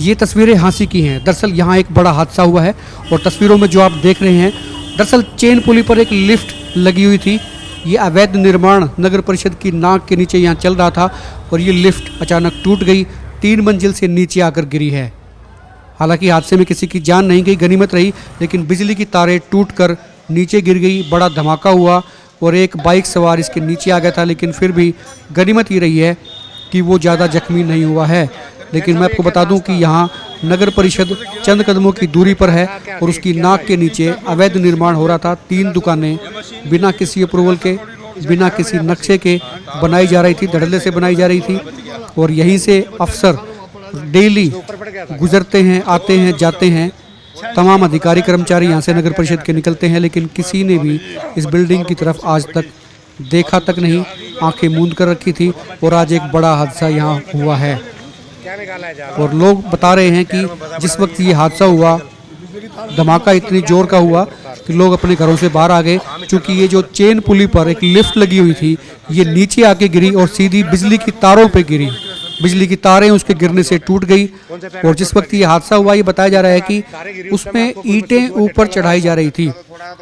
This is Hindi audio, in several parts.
ये तस्वीरें हांसी की हैं। दरअसल यहाँ एक बड़ा हादसा हुआ है और तस्वीरों में जो आप देख रहे हैं, दरअसल चेन पुली पर एक लिफ्ट लगी हुई थी। ये अवैध निर्माण नगर परिषद की नाक के नीचे यहाँ चल रहा था और ये लिफ्ट अचानक टूट गई, 3 मंजिल से नीचे आकर गिरी है। हालांकि हादसे में किसी की जान नहीं गई, गनीमत रही, लेकिन बिजली की तारें टूटकर नीचे गिर गई। बड़ा धमाका हुआ और एक बाइक सवार इसके नीचे आ गया था, लेकिन फिर भी गनीमत ये रही है कि वो ज़्यादा जख्मी नहीं हुआ है। लेकिन मैं आपको बता दूं कि यहाँ नगर परिषद चंद कदमों की दूरी पर है और उसकी नाक के नीचे अवैध निर्माण हो रहा था। 3 दुकानें बिना किसी अप्रूवल के, बिना किसी नक्शे के बनाई जा रही थी, धड़ल्ले से बनाई जा रही थी। और यहीं से अफसर डेली गुजरते हैं, आते हैं, जाते हैं। तमाम अधिकारी कर्मचारी यहाँ से नगर परिषद के निकलते हैं, लेकिन किसी ने भी इस बिल्डिंग की तरफ आज तक देखा तक नहीं, आंखें मूंद कर रखी थी। और आज एक बड़ा हादसा यहाँ हुआ है और लोग बता रहे हैं कि जिस वक्त ये हादसा हुआ, धमाका इतनी जोर का हुआ कि लोग अपने घरों से बाहर आ गए, क्योंकि ये जो चेन पुली पर एक लिफ्ट लगी हुई थी, ये नीचे आके गिरी और सीधी बिजली की तारों पे गिरी। बिजली की तारें उसके गिरने से टूट गई। और जिस वक्त ये हादसा हुआ, ये बताया जा रहा है कि उसमें ईंटें ऊपर चढ़ाई जा रही थी,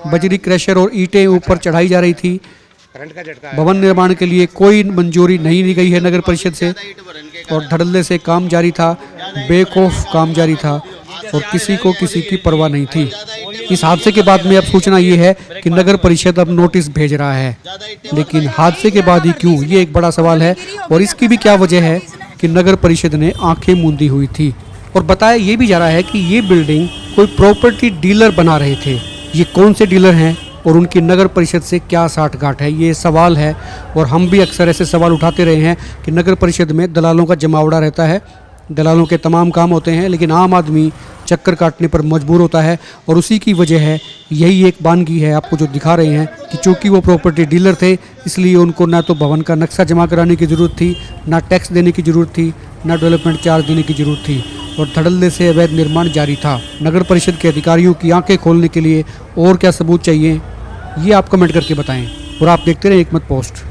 बजरी क्रशर और ईंटें ऊपर चढ़ाई जा रही थी। भवन निर्माण के लिए कोई मंजूरी नहीं दी गई है नगर परिषद से और धड़ल्ले से काम जारी था, बेखौफ काम जारी था और किसी को किसी की परवाह नहीं थी। इस हादसे के बाद में अब सूचना ये है कि नगर परिषद अब नोटिस भेज रहा है, लेकिन हादसे के बाद ही क्यों, ये एक बड़ा सवाल है। और इसकी भी क्या वजह है कि नगर परिषद ने आंखें मूंदी हुई थी। और बताया ये भी जा रहा है कि ये बिल्डिंग कोई प्रॉपर्टी डीलर बना रहे थे। ये कौन से डीलर हैं और उनकी नगर परिषद से क्या साठगांठ है, ये सवाल है। और हम भी अक्सर ऐसे सवाल उठाते रहे हैं कि नगर परिषद में दलालों का जमावड़ा रहता है, दलालों के तमाम काम होते हैं, लेकिन आम आदमी चक्कर काटने पर मजबूर होता है। और उसी की वजह है, यही एक बानगी है आपको जो दिखा रहे हैं कि चूँकि वो प्रॉपर्टी डीलर थे, इसलिए उनको ना तो भवन का नक्शा जमा कराने की ज़रूरत थी, ना टैक्स देने की ज़रूरत थी, ना डेवलपमेंट चार्ज देने की ज़रूरत थी और धड़ल्ले से अवैध निर्माण जारी था। नगर परिषद के अधिकारियों की आंखें खोलने के लिए और क्या सबूत चाहिए, ये आप कमेंट करके बताएं। और आप देखते रहें एकमत पोस्ट।